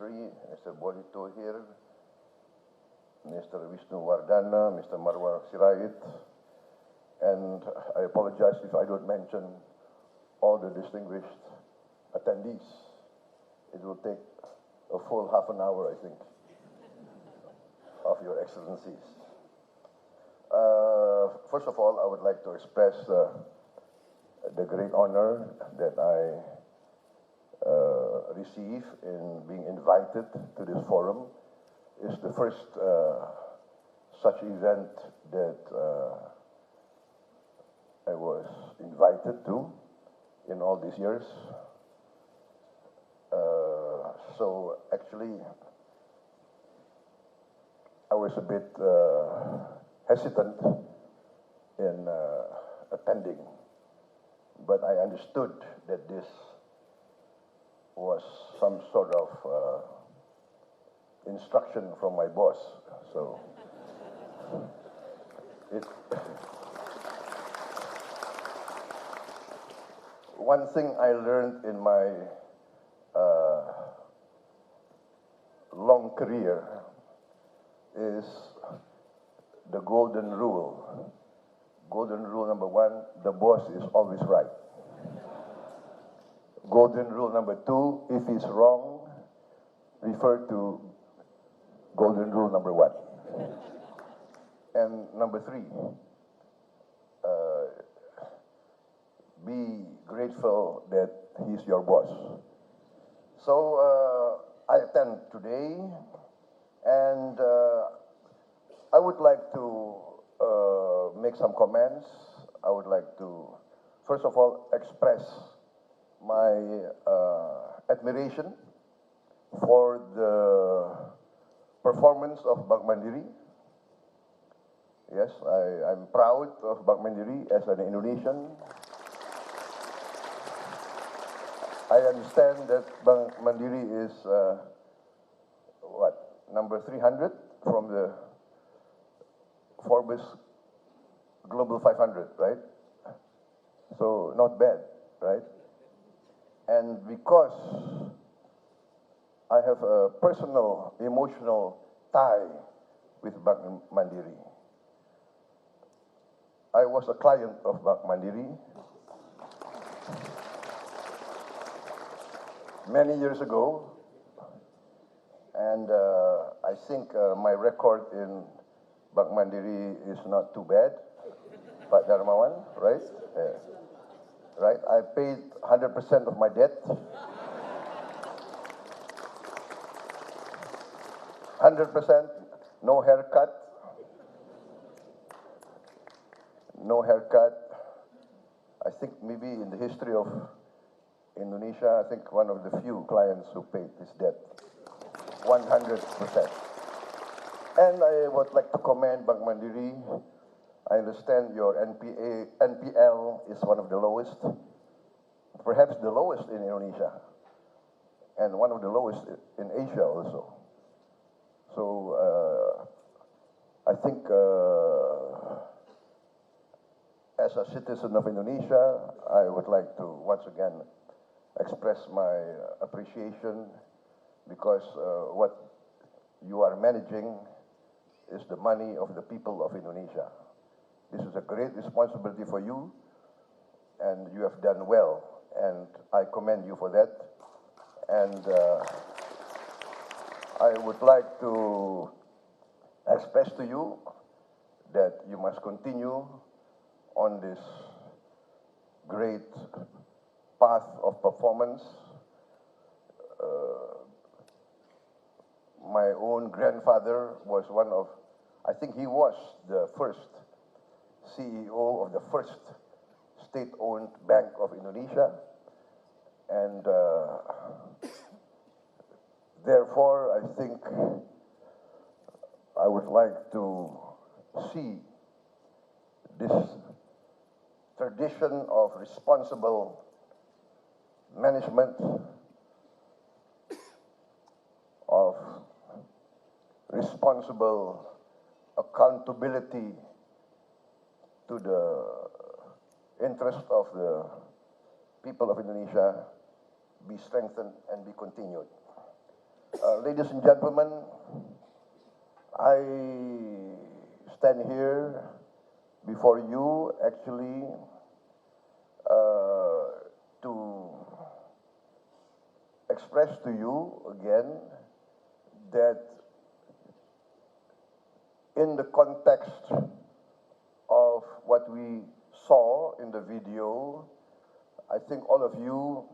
Secretary, Mr. Bonito here, Mr. Vishnu Wardana, Mr. Marwar Sirait, and I apologize if I don't mention all the distinguished attendees. It will take a full half an hour, I think, of your excellencies. First of all, I would like to express the great honor that I receive in being invited to this forum. It's the first such event that I was invited to in all these years. So actually, I was a bit hesitant in attending, but I understood that this was some sort of instruction from my boss. So one thing I learned in my long career is the golden rule. Golden rule number one, the boss is always right. Golden rule number two, if he's wrong, refer to golden rule number one. And number three, be grateful that he's your boss. So I attend today, and I would like to make some comments. I would like to, first of all, express my admiration for the performance of Bank Mandiri. Yes, I'm proud of Bank Mandiri as an Indonesian. I understand that Bank Mandiri is, number 300 from the Forbes Global 500, right? So not bad, right? And because I have a personal, emotional tie with Bank Mandiri. I was a client of Bank Mandiri many years ago, and I think my record in Bank Mandiri is not too bad. Pak Darmawan, right? Right, I paid 100% of my debt. 100%, no haircut. No haircut. I think maybe in the history of Indonesia, I think one of the few clients who paid his debt. 100%. And I would like to commend Bank Mandiri. I understand your NPL is one of the lowest, perhaps the lowest in Indonesia, and one of the lowest in Asia also. So I think as a citizen of Indonesia, I would like to once again express my appreciation, because what you are managing is the money of the people of Indonesia. This is a great responsibility for you, and you have done well, and I commend you for that. And I would like to express to you that you must continue on this great path of performance. My own grandfather was one of, I think he was the first CEO of the first state-owned Bank of Indonesia, and therefore I think I would like to see this tradition of responsible management, of responsible accountability to the interest of the people of Indonesia be strengthened and be continued. Ladies and gentlemen, I stand here before you actually to express to you again that in the context of what we saw in the video, I think all of you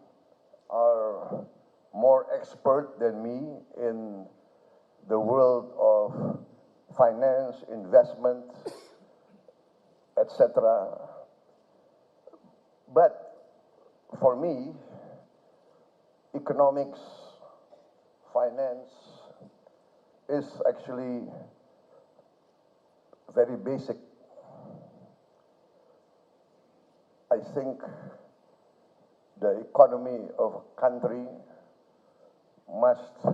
are more expert than me in the world of finance, investment, etc. But for me, economics, finance is actually very basic. I think the economy of a country must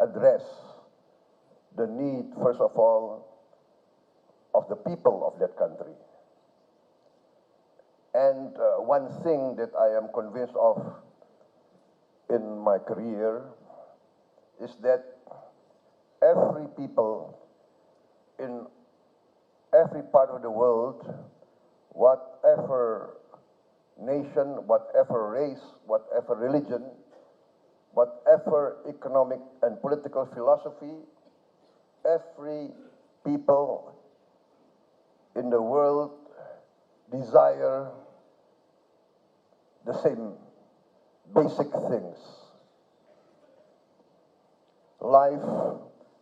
address the need, first of all, of the people of that country. And one thing that I am convinced of in my career is that every people in every part of the world, whatever nation, whatever race, whatever religion, whatever economic and political philosophy, every people in the world desire the same basic things: life,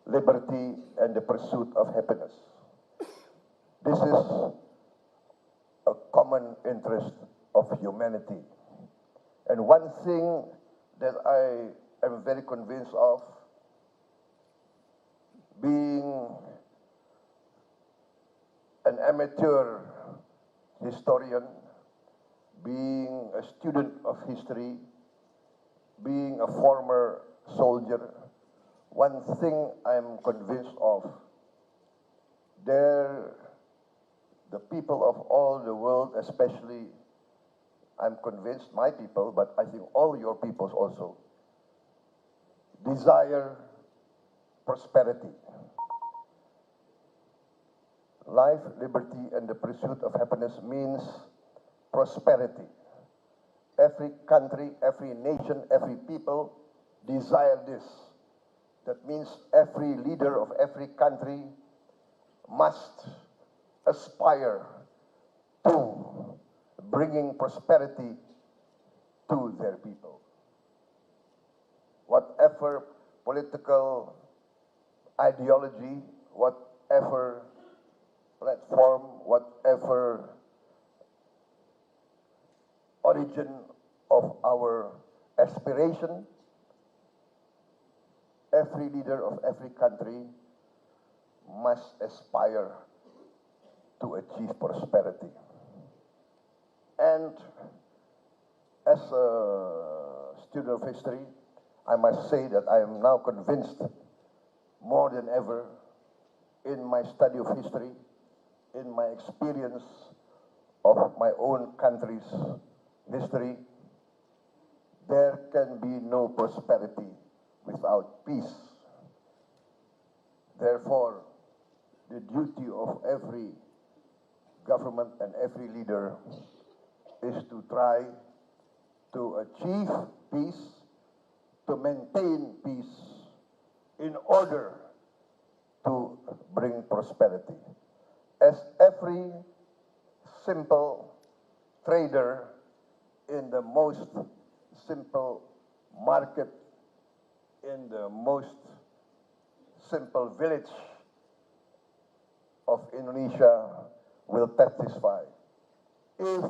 liberty, and the pursuit of happiness. This is a common interest of humanity. And one thing that I am very convinced of, being an amateur historian, being a student of history, being a former soldier, one thing I'm convinced of, the people of all the world, especially, I'm convinced, my people, but I think all your peoples also, desire prosperity. Life, liberty, and the pursuit of happiness means prosperity. Every country, every nation, every people desire this. That means every leader of every country must aspire to bringing prosperity to their people. Whatever political ideology, whatever platform, whatever origin of our aspiration, every leader of every country must aspire to achieve prosperity. And as a student of history, I must say that I am now convinced more than ever in my study of history, in my experience of my own country's history, there can be no prosperity without peace. Therefore, the duty of every government and every leader is to try to achieve peace, to maintain peace, in order to bring prosperity. As every simple trader in the most simple market, in the most simple village of Indonesia will testify. If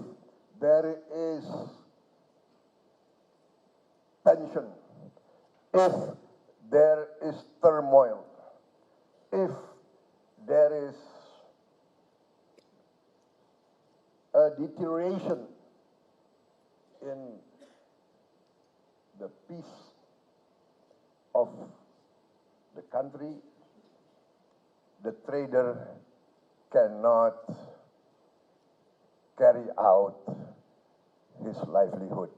there is tension, if there is turmoil, if there is a deterioration in the peace of the country, the trader cannot carry out his livelihood.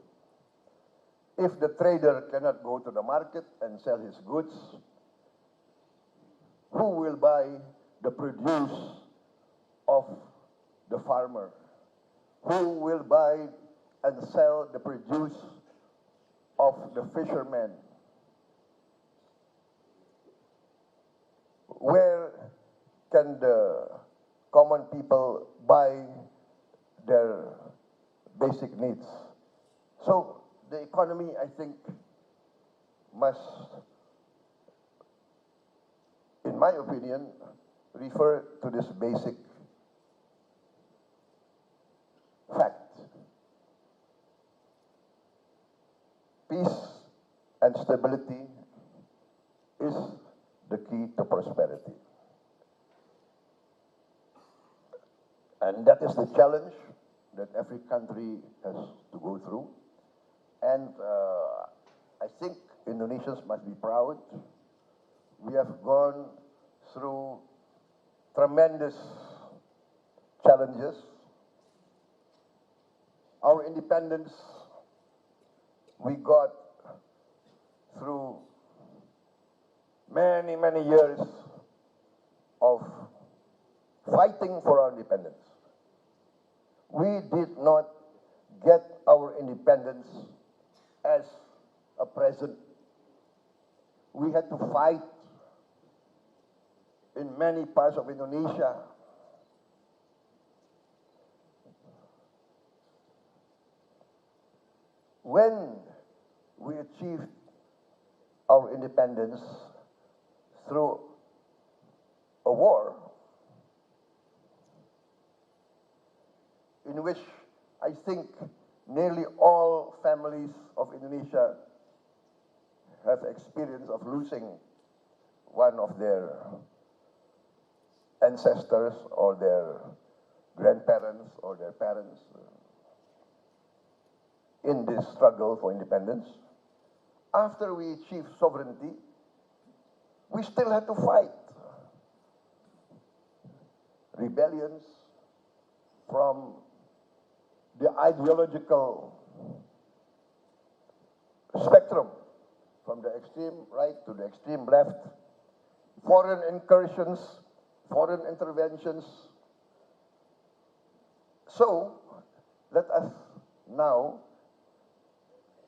If the trader cannot go to the market and sell his goods, who will buy the produce of the farmer? Who will buy and sell the produce of the fisherman? Where can the common people buy their basic needs? So the economy, I think, must, in my opinion, refer to this basic fact. Peace and stability is the key to prosperity. And that is the challenge that every country has to go through. And I think Indonesians must be proud. We have gone through tremendous challenges. Our independence, we got through many, many years of fighting for our independence. We did not get our independence as a present. We had to fight in many parts of Indonesia. When we achieved our independence through a war in which I think nearly all families of Indonesia have experience of losing one of their ancestors or their grandparents or their parents in this struggle for independence. After we achieved sovereignty, we still had to fight rebellions from the ideological spectrum, from the extreme right to the extreme left, foreign incursions, foreign interventions. So, let us now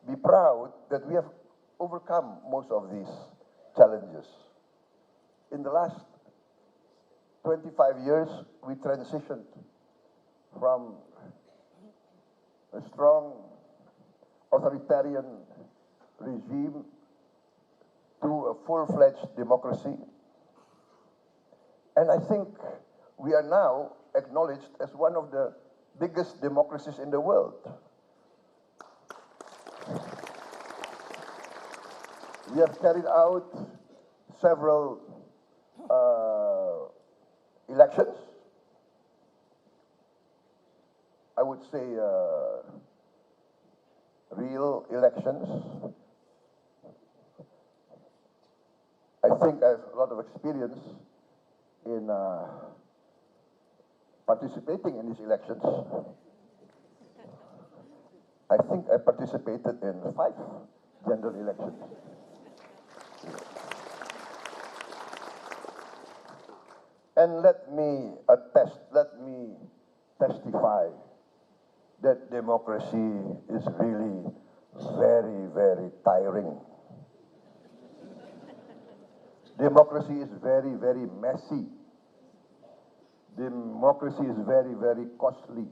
be proud that we have overcome most of these challenges. In the last 25 years, we transitioned from a strong authoritarian regime to a full-fledged democracy. And I think we are now acknowledged as one of the biggest democracies in the world. We have carried out several elections. I would say real elections. I think I have a lot of experience in participating in these elections. I think I participated in 5 general elections. And let me testify that democracy is really very, very tiring. Democracy is very, very messy. Democracy is very, very costly.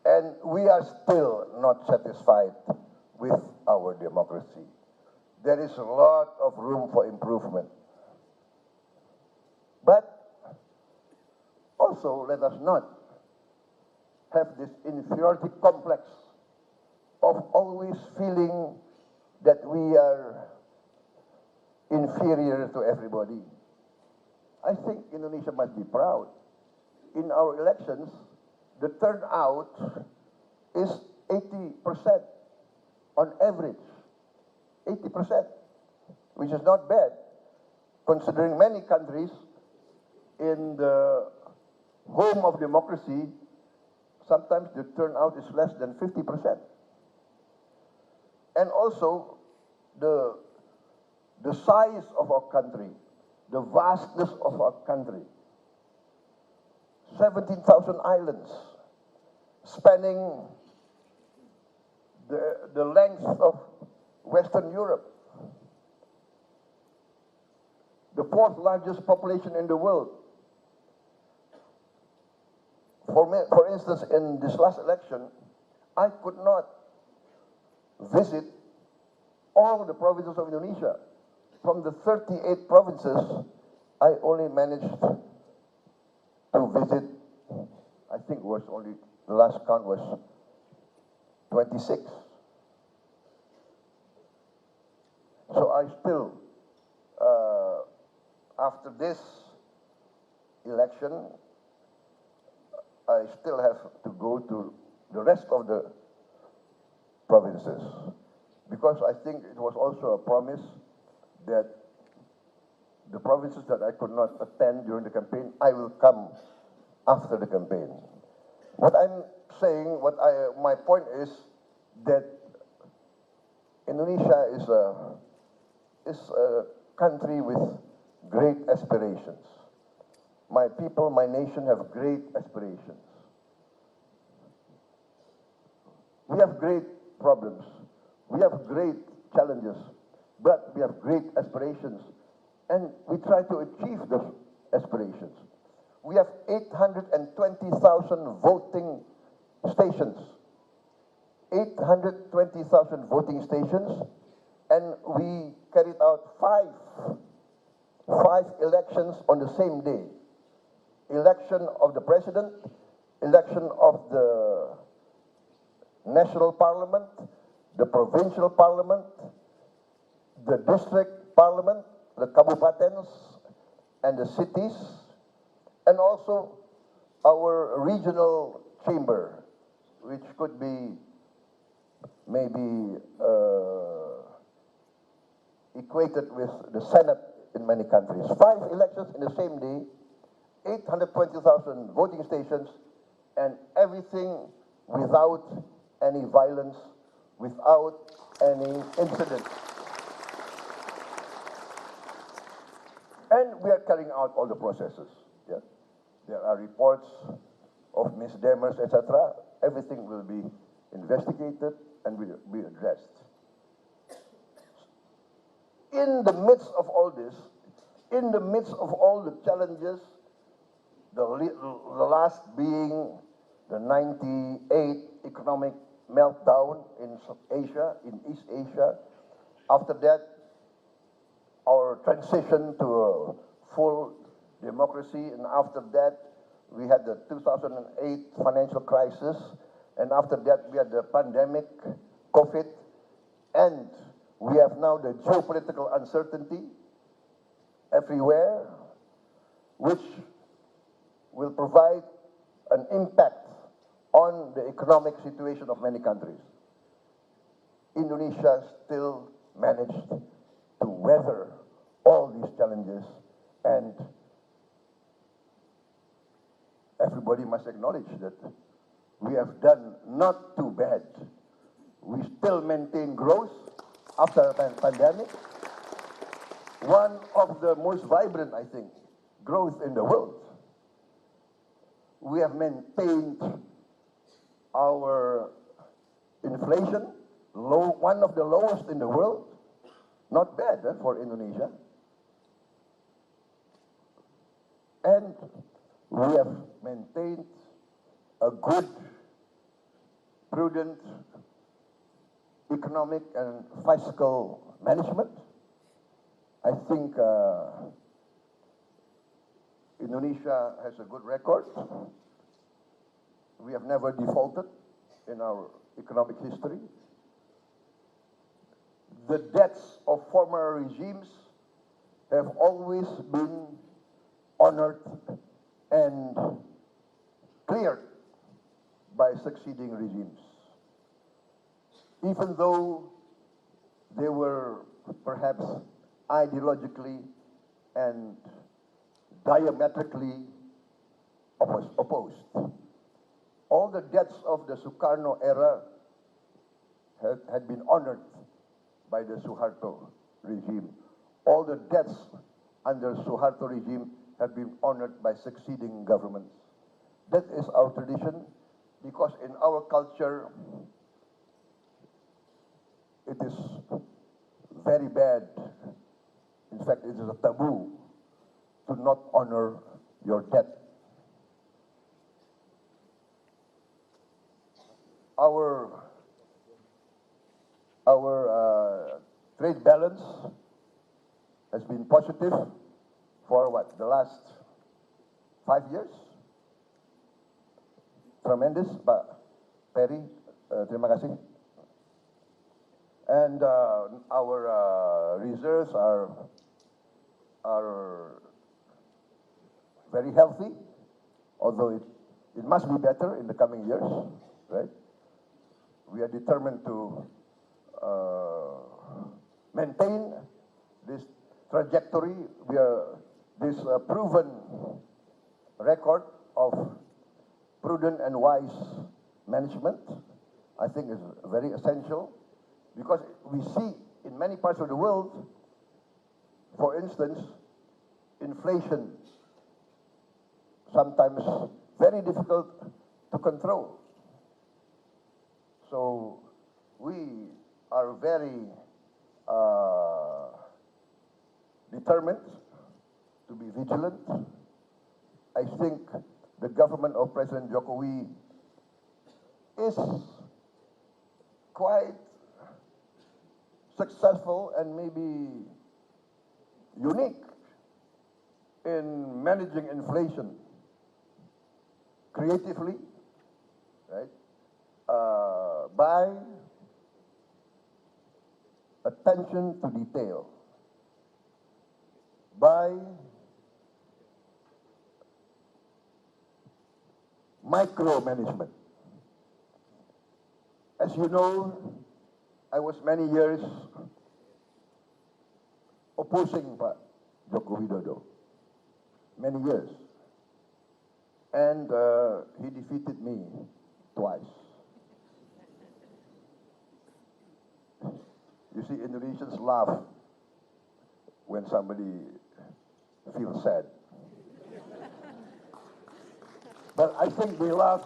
And we are still not satisfied with our democracy. There is a lot of room for improvement. But also, let us not have this inferiority complex of always feeling that we are inferior to everybody. I think Indonesia must be proud. In our elections, the turnout is 80% on average. 80%, which is not bad, considering many countries in the home of democracy, sometimes the turnout is less than 50%. and also the size of our country, the vastness of our country. 17,000 islands, spanning the length of Western Europe, the fourth largest population in the world. For instance, in this last election, I could not visit all the provinces of Indonesia. From the 38 provinces, I only managed to visit, I think was only, the last count was 26. So I still, after this election, I still have to go to the rest of the provinces, because I think it was also a promise that the provinces that I could not attend during the campaign, I will come after the campaign. What I'm saying, my point is that Indonesia is a country with great aspirations. My people, my nation have great aspirations. We have great problems. We have great challenges, but we have great aspirations, and we try to achieve those aspirations. We have 820,000 voting stations. 820,000 voting stations, and we carried out five elections on the same day. Election of the president, election of the national parliament, the provincial parliament, the district parliament, the kabupatens, and the cities, and also our regional chamber, which could be maybe equated with the Senate in many countries. 5 elections in the same day, 820,000 voting stations, and everything without any violence, without any incident. And we are carrying out all the processes. Yeah? There are reports of misdemeanors, etc. Everything will be investigated and will be addressed. In the midst of all this, in the midst of all the challenges, the last being the 98 economic meltdown in Asia, in East Asia. After that, our transition to a full democracy, and after that, we had the 2008 financial crisis, and after that, we had the pandemic, COVID, and we have now the geopolitical uncertainty everywhere, which will provide an impact on the economic situation of many countries. Indonesia still managed to weather all these challenges, and everybody must acknowledge that we have done not too bad. We still maintain growth after a pandemic. One of the most vibrant, I think, growth in the world. We have maintained our inflation, one of the lowest in the world. Not bad for Indonesia. And we have maintained a good, prudent economic and fiscal management. I think Indonesia has a good record. We have never defaulted in our economic history. The debts of former regimes have always been honored and cleared by succeeding regimes. Even though they were perhaps ideologically and diametrically opposed. All the debts of the Sukarno era had been honored by the Suharto regime. All the debts under Suharto regime have been honored by succeeding governments. That is our tradition, because in our culture, it is very bad. In fact, it is a taboo to not honor your debt. Our trade balance has been positive for what, the last 5 years? Tremendous, Pak Perry, terima kasih. And our reserves are very healthy, although it must be better in the coming years, right? We are determined to maintain this trajectory. This proven record of prudent and wise management, I think, is very essential, because we see in many parts of the world, for instance, inflation sometimes very difficult to control. So we are very determined to be vigilant. I think the government of President Jokowi is quite successful and maybe unique in managing inflation creatively, right? By attention to detail, by micromanagement. As you know, I was many years opposing Pak Joko Widodo, many years, and he defeated me twice. You see, Indonesians laugh when somebody feels sad. But I think they laugh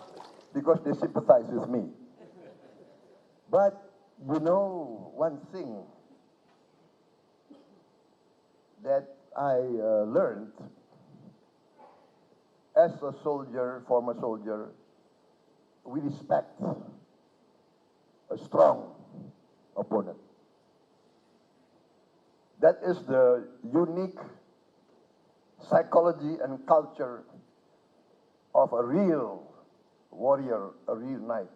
because they sympathize with me. But you know one thing that I learned as a soldier, former soldier, we respect a strong opponent. That is the unique psychology and culture of a real warrior, a real knight.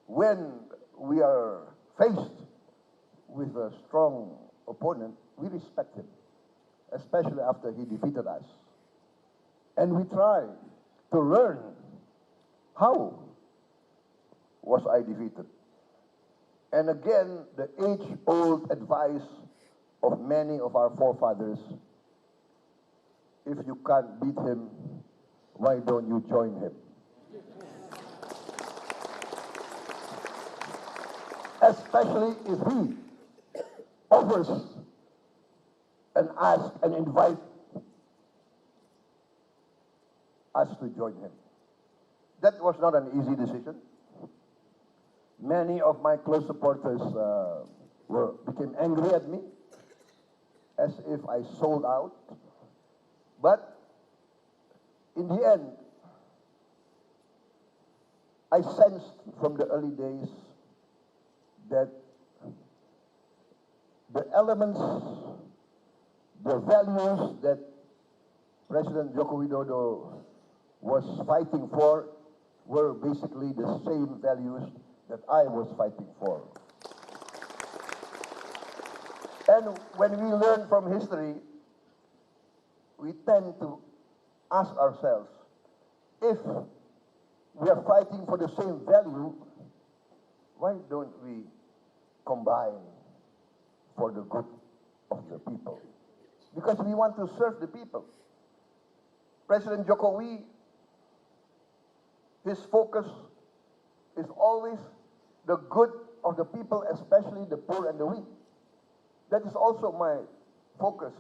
When we are faced with a strong opponent, we respect him, especially after he defeated us. And we try to learn, how was I defeated? And again, the age-old advice of many of our forefathers: if you can't beat him, why don't you join him? Especially if he offers and asks and invites us to join him. That was not an easy decision. Many of my close supporters became angry at me, as if I sold out. But in the end, I sensed from the early days that the elements, the values that President Joko Widodo was fighting for were basically the same values that I was fighting for. And when we learn from history, we tend to ask ourselves, if we are fighting for the same value, why don't we combine for the good of the people? Because we want to serve the people. President Jokowi, his focus is always the good of the people, especially the poor and the weak. That is also my focus.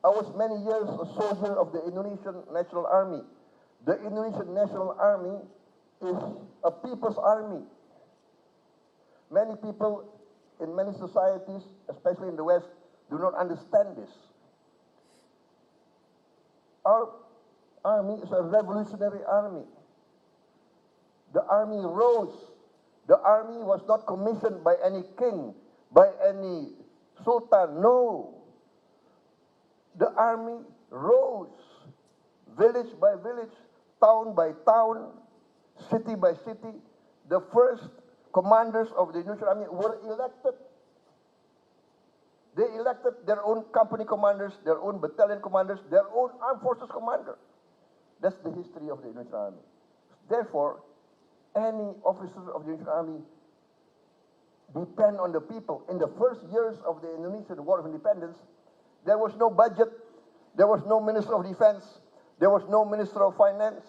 I was many years a soldier of the Indonesian National Army. The Indonesian National Army is a people's army. Many people in many societies, especially in the West, do not understand this. Our army is a revolutionary army. The army rose. The army was not commissioned by any king, by any sultan, no. The army rose, village by village, town by town, city by city. The first commanders of the Indonesian army were elected. They elected their own company commanders, their own battalion commanders, their own armed forces commander. That's the history of the Indonesian army. Therefore, any officer of the Indonesian army depend on the people. In the first years of the Indonesian War of Independence, there was no budget, there was no Minister of Defense, there was no Minister of Finance,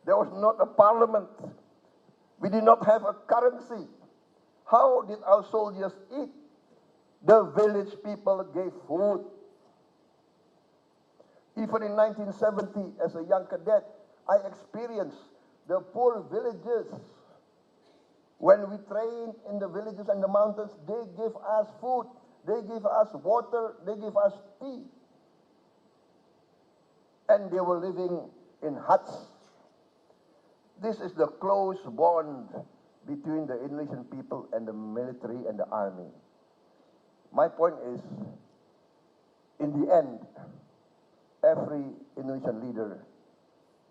there was not a parliament. We did not have a currency. How did our soldiers eat? The village people gave food. Even in 1970, as a young cadet, I experienced the poor villages. When we trained in the villages and the mountains, they gave us food, they gave us water, they gave us tea. And they were living in huts. This is the close bond between the Indonesian people and the military and the army. My point is, in the end, every Indonesian leader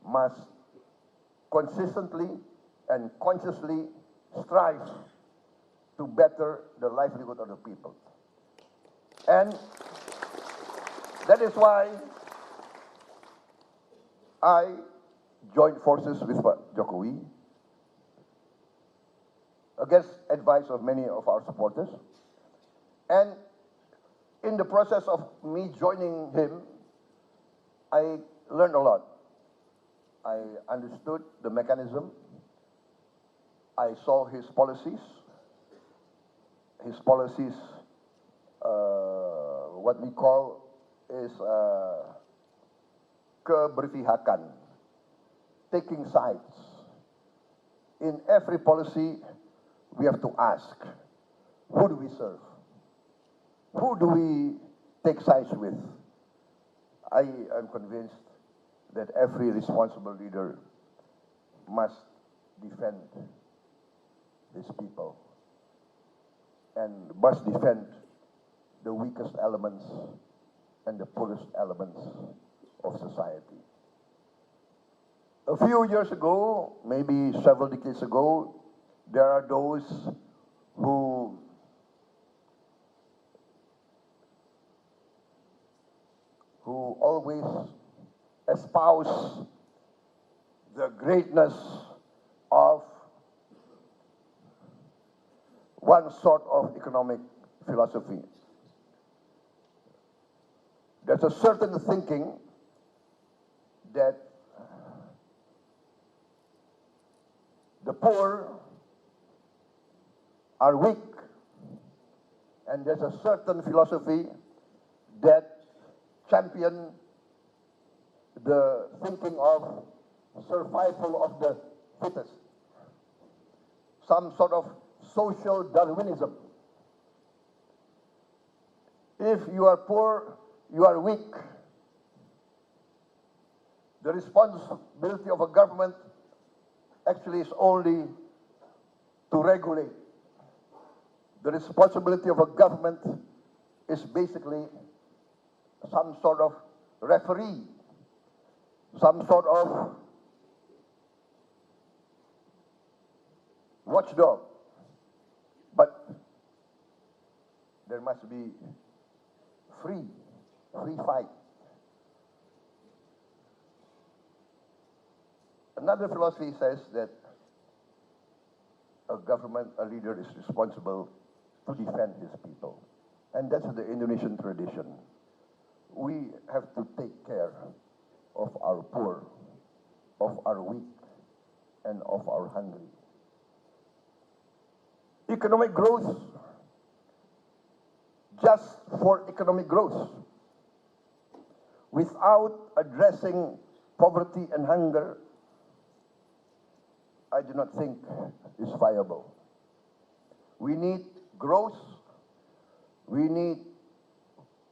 must consistently and consciously strive to better the livelihood of the people. And that is why I joined forces with Jokowi against advice of many of our supporters. And in the process of me joining him, I learned a lot. I understood the mechanism. I saw his policies. His policies, what we call is keberpihakan, taking sides. In every policy, we have to ask, who do we serve? Who do we take sides with? I am convinced that every responsible leader must defend his people and must defend the weakest elements and the poorest elements of society. A few years ago, maybe several decades ago, there are those who always espouse the greatness of one sort of economic philosophy. There's a certain thinking that the poor are weak, and there's a certain philosophy that champion the thinking of survival of the fittest, some sort of social Darwinism. If you are poor, you are weak. The responsibility of a government actually is only to regulate. The responsibility of a government is basically some sort of referee, some sort of watchdog. But there must be free fight. Another philosophy says that a government, a leader is responsible to defend his people. And that's the Indonesian tradition. We have to take care of our poor, of our weak, and of our hungry. economic growth just for economic growth without addressing poverty and hunger, I do not think is viable. We need growth, we need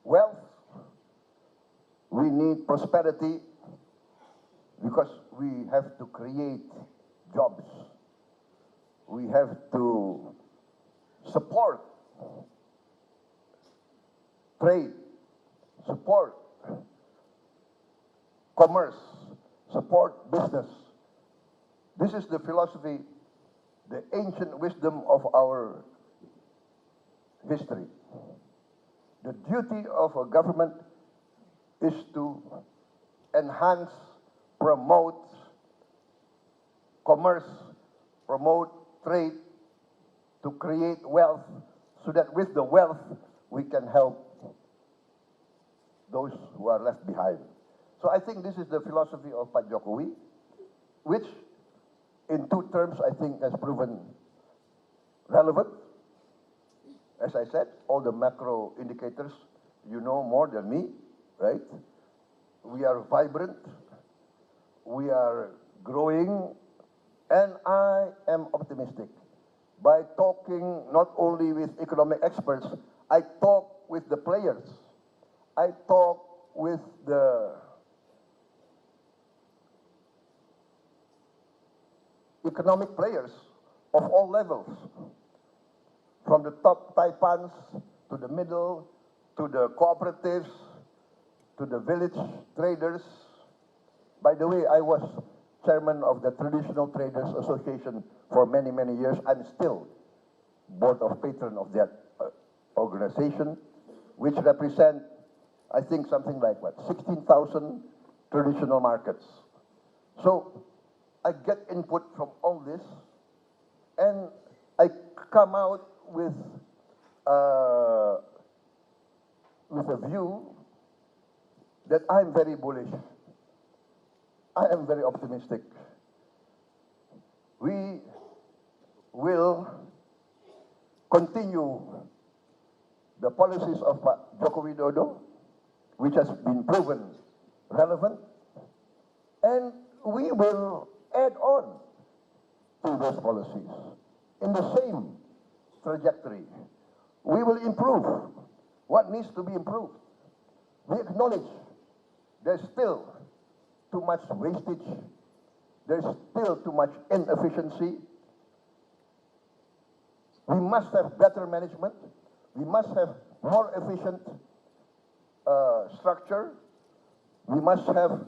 wealth, we need prosperity, because we have to create jobs. We have to support trade, support commerce, support business. This is the philosophy, the ancient wisdom of our history. The duty of a government is to enhance, promote commerce, promote trade, to create wealth, so that with the wealth we can help those who are left behind. So I think this is the philosophy of Pak Jokowi, which in 2 terms I think has proven relevant. As I said, all the macro indicators, you know more than me, right? We are vibrant, we are growing, and I am optimistic. By talking not only with economic experts, I talk with the players. I talk with the economic players of all levels, from the top taipans to the middle, to the cooperatives, to the village traders. By the way, I was chairman of the Traditional Traders Association for many, many years. I'm still board of patron of that organization, which represent, I think, something like, 16,000 traditional markets. So I get input from all this, and I come out with a view that I'm very bullish. I am very optimistic. We will continue the policies of Joko Widodo, which has been proven relevant, and we will add on to those policies in the same trajectory. We will improve what needs to be improved. We acknowledge there's still too much wastage, there's still too much inefficiency. We must have better management, we must have more efficient structure, we must have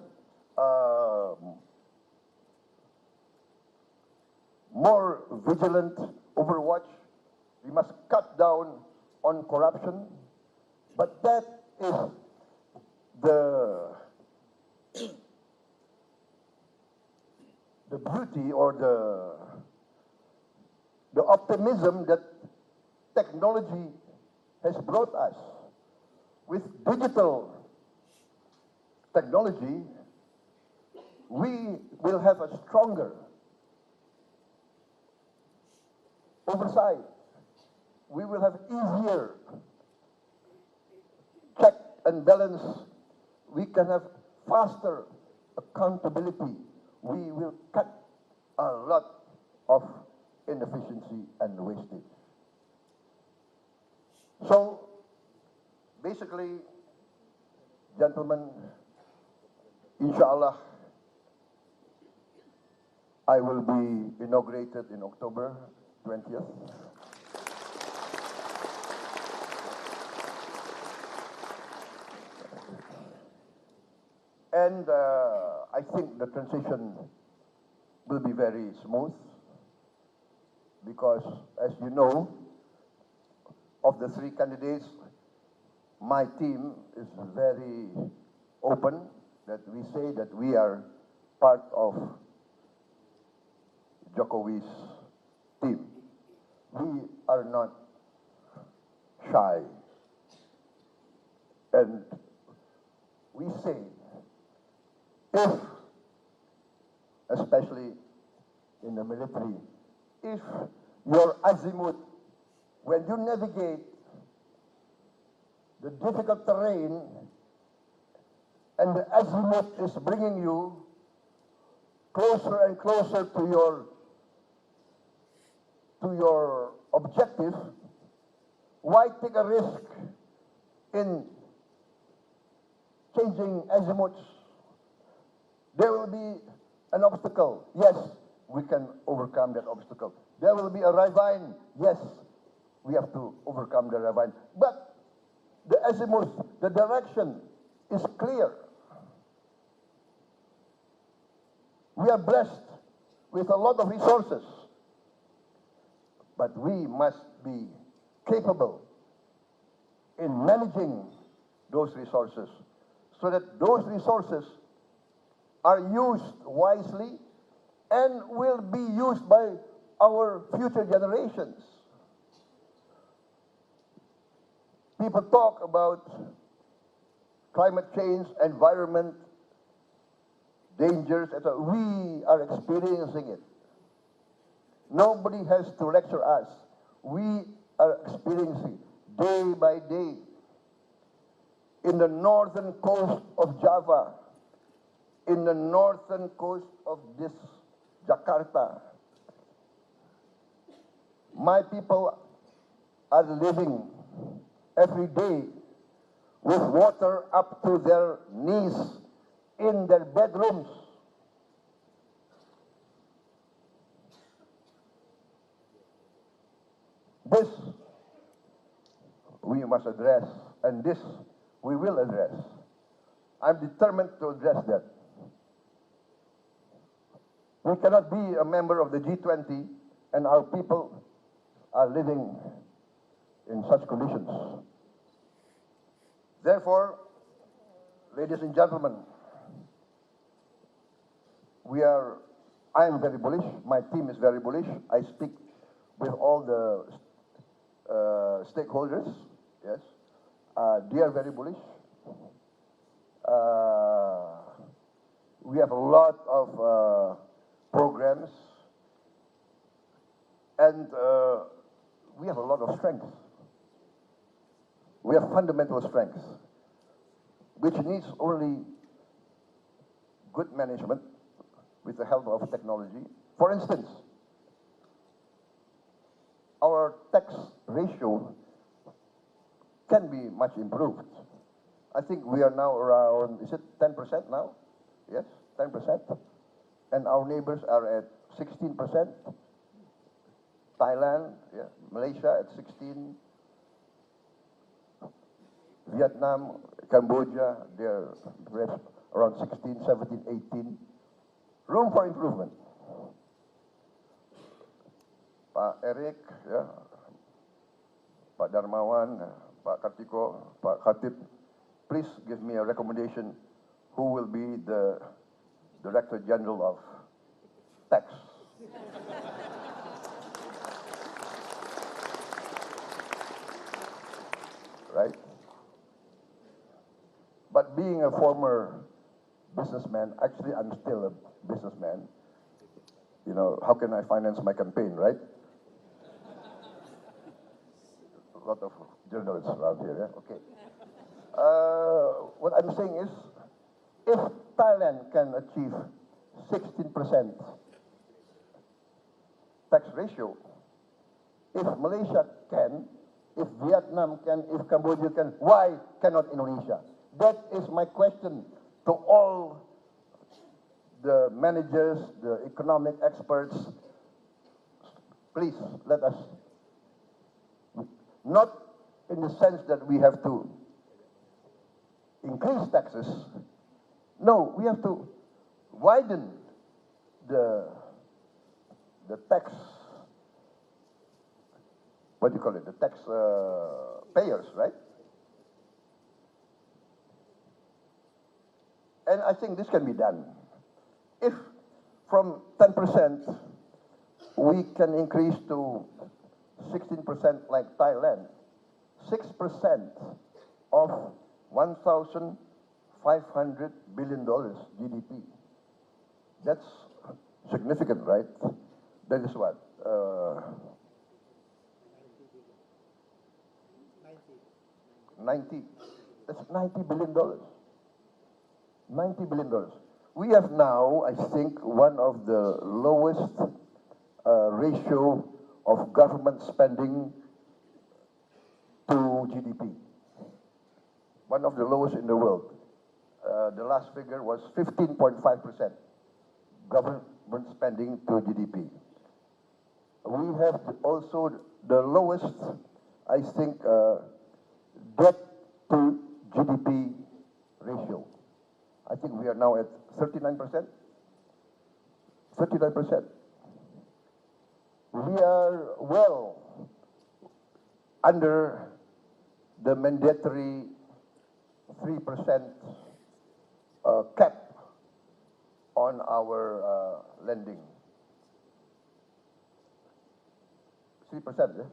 more vigilant overwatch, we must cut down on corruption, but that is the beauty or the optimism that technology has brought us. With digital technology, we will have a stronger oversight. We will have easier check and balance. We can have faster accountability. We will cut a lot of inefficiency and wastage. So, basically, gentlemen, inshallah, I will be inaugurated in October 20th. And I think the transition will be very smooth because, as you know, of the 3 candidates, my team is very open that we say that we are part of Jokowi's team. We are not shy. And we say, if, especially in the military, if your azimuth when you navigate the difficult terrain and the azimuth is bringing you closer and closer to your objective, why take a risk in changing azimuths? There will be an obstacle. Yes, we can overcome that obstacle. There will be a ravine. Yes, we have to overcome the ravine. But the azimuth, the direction is clear. We are blessed with a lot of resources, but we must be capable in managing those resources so that those resources are used wisely and will be used by our future generations. People talk about climate change, environment, dangers, etc. We are experiencing it. Nobody has to lecture us. We are experiencing day by day. In the northern coast of Java, in the northern coast of this Jakarta, my people are living every day with water up to their knees in their bedrooms. This we must address, and this we will address. I'm determined to address that. We cannot be a member of the G20 and our people are living in such conditions. Therefore, ladies and gentlemen, I am very bullish, my team is very bullish. I speak with all the stakeholders, yes. They are very bullish. We have a lot of programs, and we have a lot of strengths. We have fundamental strengths, which needs only good management with the help of technology. For instance, our tax ratio can be much improved. I think we are now around, is it 10% now? Yes, 10%. And our neighbors are at 16%. Thailand, yeah, Malaysia at 16%. Vietnam, Cambodia, they're around 16, 17, 18. Room for improvement. Pak Erick, ya, Pak Darmawan, Pak Kartiko, Pak Khatib, please give me a recommendation who will be the Director General of Tax. Right? But being a former businessman, actually I'm still a businessman. You know, how can I finance my campaign, right? A lot of journalists around here, yeah? Okay. What I'm saying is, if Thailand can achieve 16% tax ratio, if Malaysia can, if Vietnam can, if Cambodia can, why cannot Indonesia? That is my question to all the managers, the economic experts. Please let us, not in the sense that we have to increase taxes. No, we have to widen the tax, what do you call it, the tax payers, right? And I think this can be done. If from 10% we can increase to 16% like Thailand, 6% of $1,500 billion GDP. That's significant, right? That is what? 90. That's $90 billion. $90 billion. We have now, I think, one of the lowest ratio of government spending to GDP. One of the lowest in the world. The last figure was 15.5% government spending to GDP. We have also the lowest, I think, debt to GDP ratio. I think we are now at 39%. 39%. We are well under the mandatory 3% cap on our lending. 3%,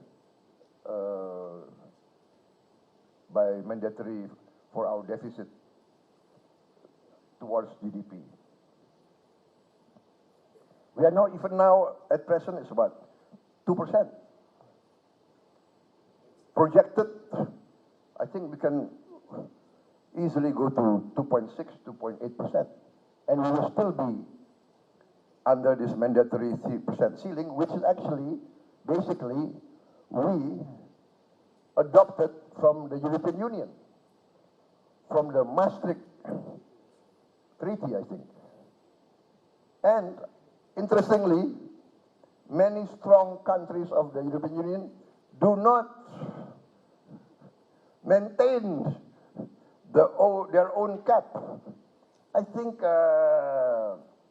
by mandatory for our deficit towards GDP. We are now, even now, at present, it's about 2%. Projected, I think we can easily go to 2.6, 2.8%. And we will still be under this mandatory 3% ceiling, which is actually, basically, we adopted from the European Union, from the Maastricht Treaty, I think. And interestingly, many strong countries of the European Union do not maintain their own cap. I think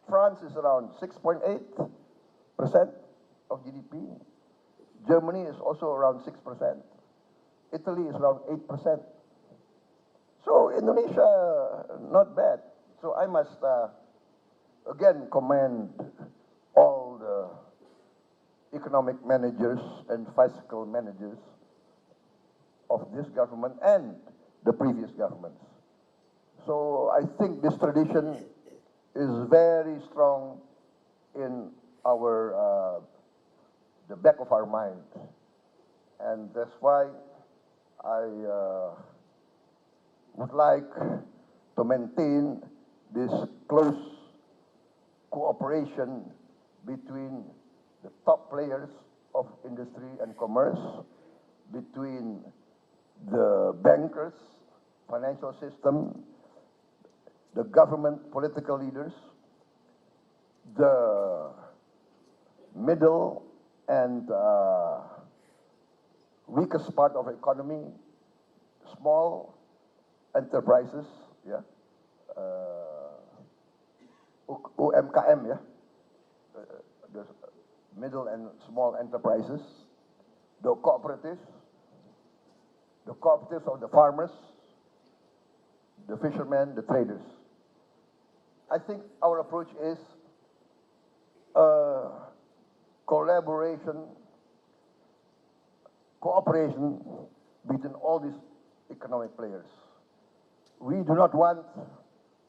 France is around 6.8% of GDP. Germany is also around 6%. Italy is around 8%. So Indonesia, not bad. So I must again commend all the economic managers and fiscal managers of this government and the previous governments. So I think this tradition is very strong in our the back of our mind, and that's why I would like to maintain this close cooperation between the top players of industry and commerce, between the bankers, financial system, the government, political leaders, the middle and weakest part of the economy, small enterprises, yeah, UMKM, yeah, the middle and small enterprises, the cooperatives of the farmers, the fishermen, the traders. I think our approach is collaboration, cooperation between all these economic players. We do not want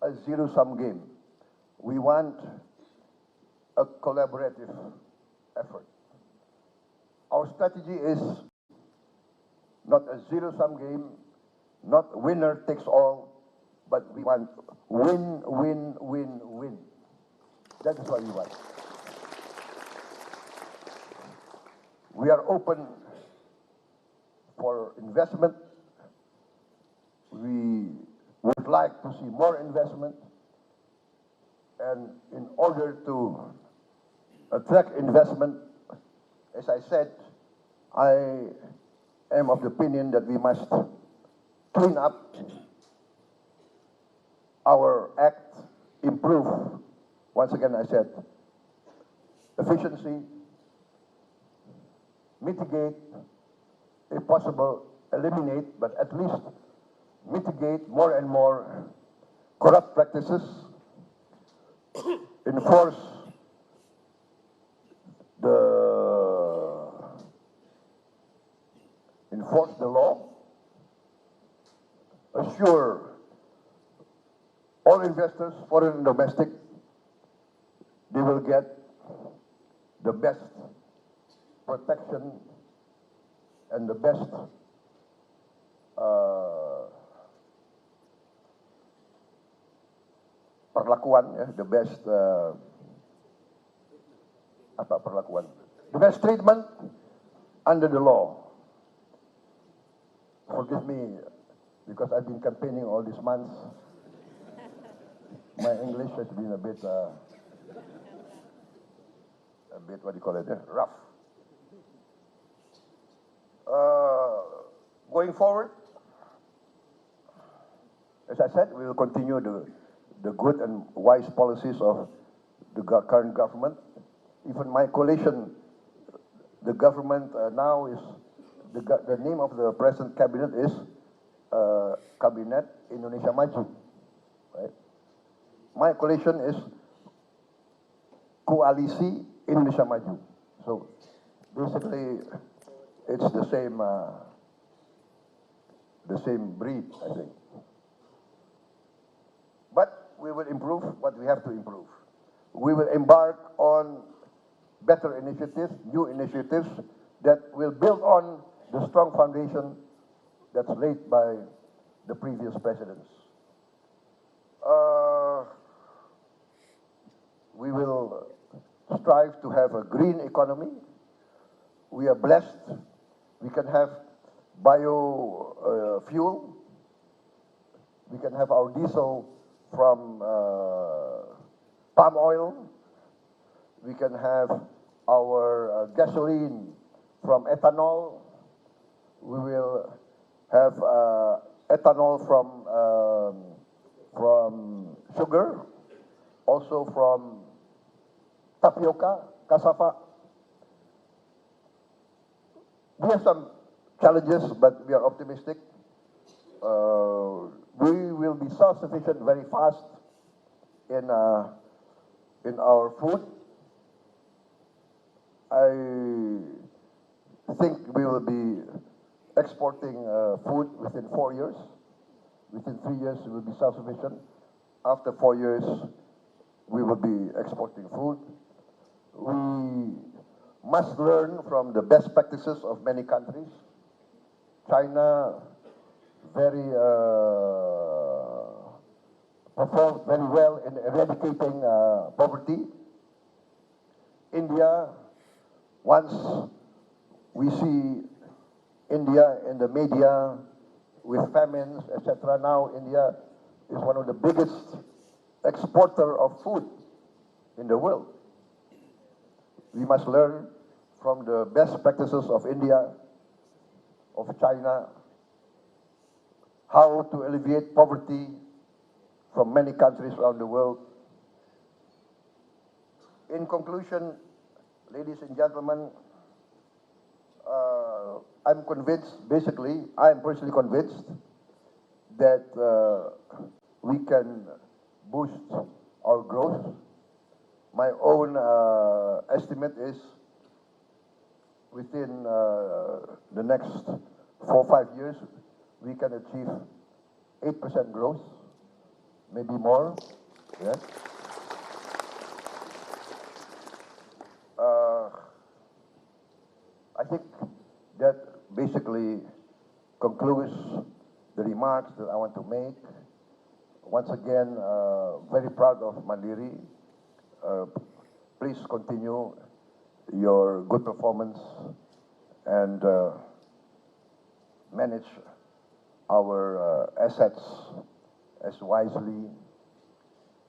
a zero-sum game. We want a collaborative effort. Our strategy is not a zero-sum game, not winner takes all, but we want win, win, win, win. That is what we want. We are open for investment. We would like to see more investment. And in order to attract investment, as I said, I am of the opinion that we must clean up our act, improve, once again I said, efficiency, mitigate, if possible, eliminate, but at least mitigate more and more corrupt practices, enforce the law, assure all investors, foreign and domestic, they will get the best protection and the best perlakuan, ya, the best the best treatment under the law. Forgive me, because I've been campaigning all these months. My English has been a bit what do you call it, rough. Going forward, as I said, we will continue the good and wise policies of the current government. Even my coalition, the government now is, the name of the present cabinet is Kabinet Indonesia Maju. Right? My coalition is Koalisi Indonesia Maju. So basically, it's the same breed, I think. But we will improve what we have to improve. We will embark on better initiatives, new initiatives that will build on the strong foundation that's laid by the previous presidents. We will strive to have a green economy. We are blessed. We can have biofuel. We can have our diesel from palm oil. We can have our gasoline from ethanol. We will have ethanol from sugar, also from tapioca, cassava. We have some challenges, but we are optimistic. We will be self-sufficient very fast in our food. I think we will be exporting food within 4 years. Within 3 years, we will be self-sufficient. After 4 years, we will be exporting food. We must learn from the best practices of many countries. China performed very well in eradicating poverty. India, once we see India in the media with famines, etc. Now India is one of the biggest exporter of food in the world. We must learn from the best practices of India, of China, how to alleviate poverty from many countries around the world. In conclusion, ladies and gentlemen, I'm convinced, basically, I'm personally convinced that we can boost our growth. My own estimate is within the next 4 or 5 years, we can achieve 8% growth, maybe more. Yeah. I think that basically concludes the remarks that I want to make. Once again, very proud of Mandiri. Please continue your good performance and manage our assets as wisely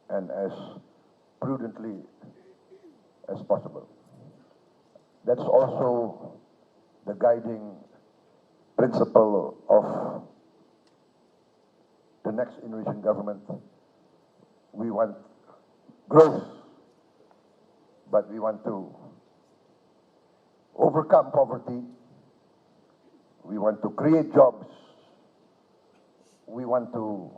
and as prudently as possible. That's also the guiding principle of the next Indonesian government. We want growth, but we want to overcome poverty. We want to create jobs. We want to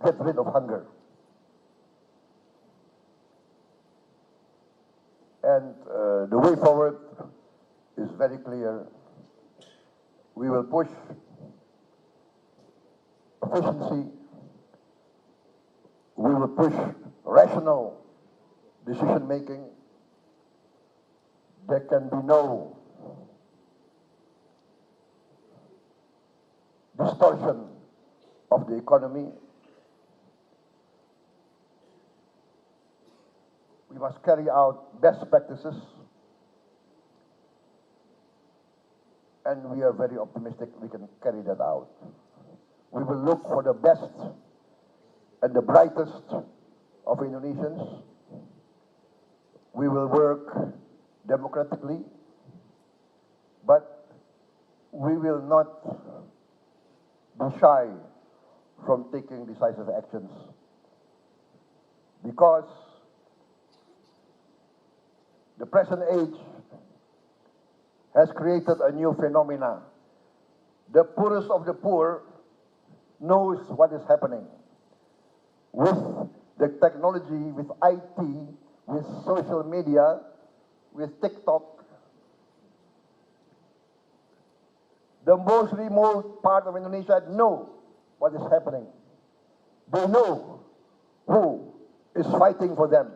get rid of hunger. And the way forward is very clear. We will push efficiency. We will push rational decision making. There can be no distortion of the economy. We must carry out best practices, and we are very optimistic we can carry that out. We will look for the best and the brightest of Indonesians. We will work democratically, but we will not be shy from taking decisive actions, because the present age has created a new phenomena. The poorest of the poor knows what is happening. With the technology, with IT, with social media, with TikTok, the most remote part of Indonesia know what is happening. They know who is fighting for them.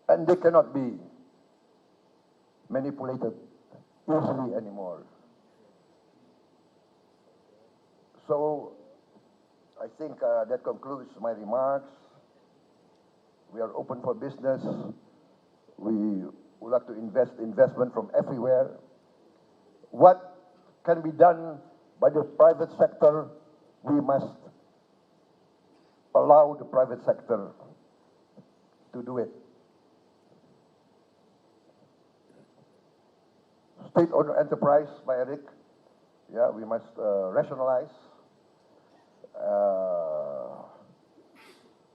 And they cannot be manipulated easily anymore. So I think that concludes my remarks. We are open for business. We would like to investment from everywhere. What can be done by the private sector, we must allow the private sector to do it. State-owned enterprise by Eric, yeah, we must rationalize.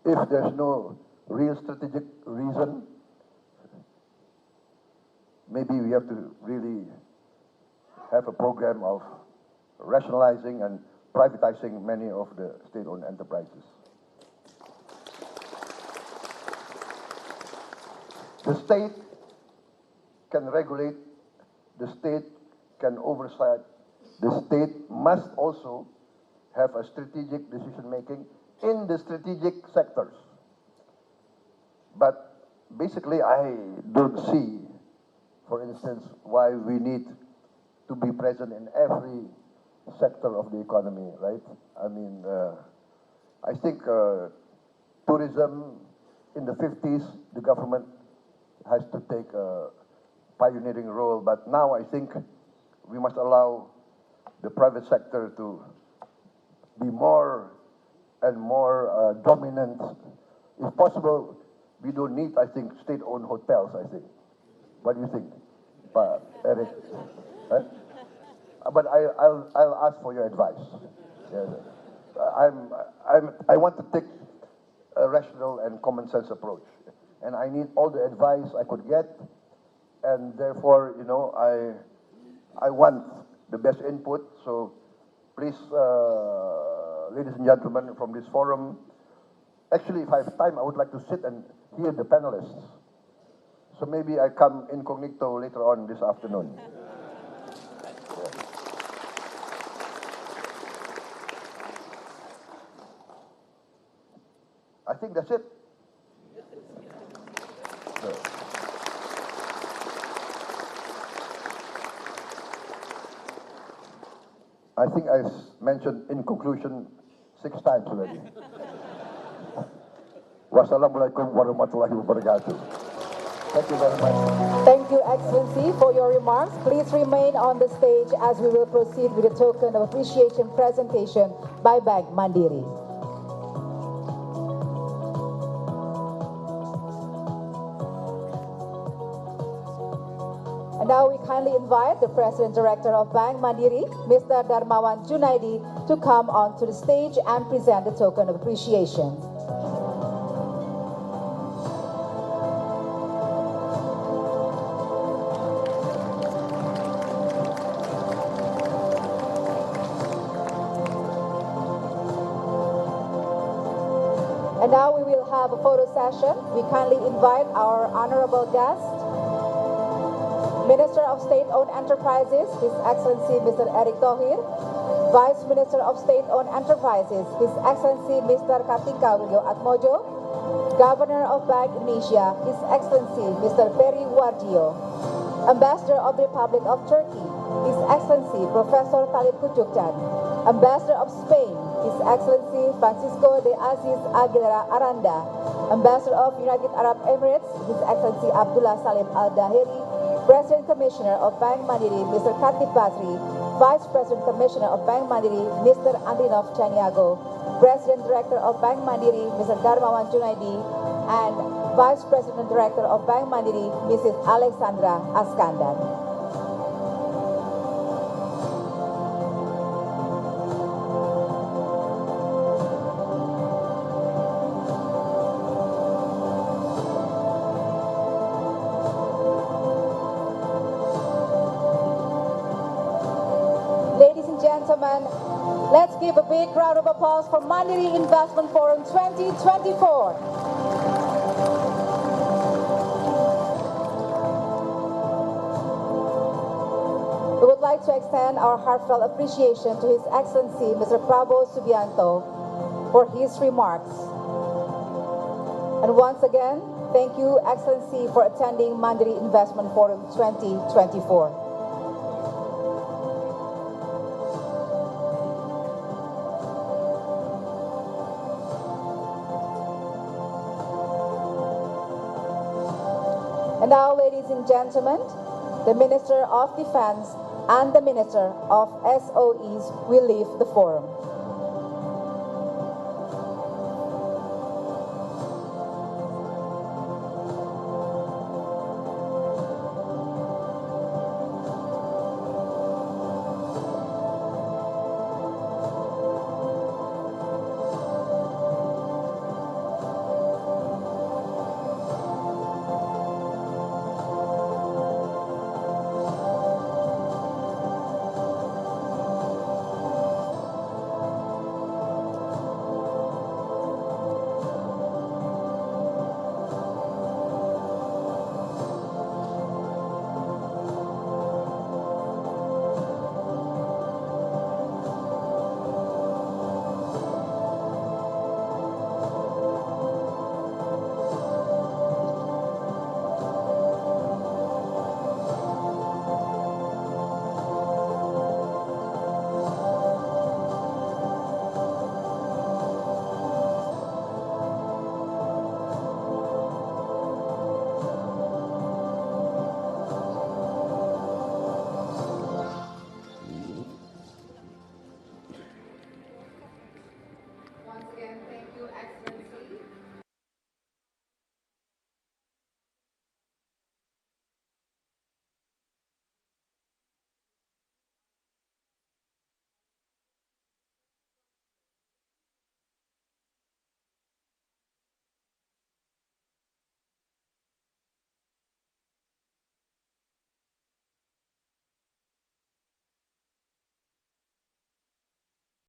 If there's no real strategic reason, maybe we have to really have a program of rationalizing and privatizing many of the state-owned enterprises. The state can regulate, the state can oversight, the state must also have a strategic decision-making in the strategic sectors. But basically, I don't see, for instance, why we need to be present in every sector of the economy, right? I mean, I think tourism in the 50s, the government has to take a pioneering role, but now I think we must allow the private sector to be more and more dominant. If possible, we don't need, I think, state-owned hotels, I think. What do you think, Eric? Right? But I'll ask for your advice. Yeah. I want to take a rational and common sense approach, and I need all the advice I could get, and therefore, you know, I want the best input. So please, ladies and gentlemen from this forum, actually, if I have time, I would like to sit and hear the panelists. So maybe I come incognito later on this afternoon. I think that's it. I think I've mentioned in conclusion 6 times already. Wassalamualaikum warahmatullahi wabarakatuh. Thank you very much. Thank you, Excellency, for your remarks. Please remain on the stage as we will proceed with a token of appreciation presentation by Bank Mandiri. And now we kindly invite the President Director of Bank Mandiri, Mr. Darmawan Junaidi, to come onto the stage and present the token of appreciation. And now we will have a photo session. We kindly invite our honorable guest, Minister of State-Owned Enterprises, His Excellency Mr. Erick Thohir, Vice Minister of State-Owned Enterprises, His Excellency Mr. Kartika Wirjoatmojo, Governor of Bank Indonesia, His Excellency Mr. Peri Wardio, Ambassador of the Republic of Turkey, His Excellency Professor Talib Kujukjan, Ambassador of Spain, His Excellency Francisco de Aziz Aguilera Aranda, Ambassador of United Arab Emirates, His Excellency Abdullah Salim Al-Dahiri, President Commissioner of Bank Mandiri, Mr. Khatib Basri, Vice President Commissioner of Bank Mandiri, Mr. Andrinov Chaniago, President Director of Bank Mandiri, Mr. Darmawan Junaidi, and Vice President Director of Bank Mandiri, Mrs. Alexandra Askandar. Ladies and gentlemen, let's give a big round of applause for Mandiri Investment Forum 2024. We would like to extend our heartfelt appreciation to His Excellency Mr. Prabowo Subianto for his remarks. And once again, thank you, Excellency, for attending Mandiri Investment Forum 2024. And now, ladies and gentlemen, the Minister of Defense and the Minister of SOEs will leave the forum.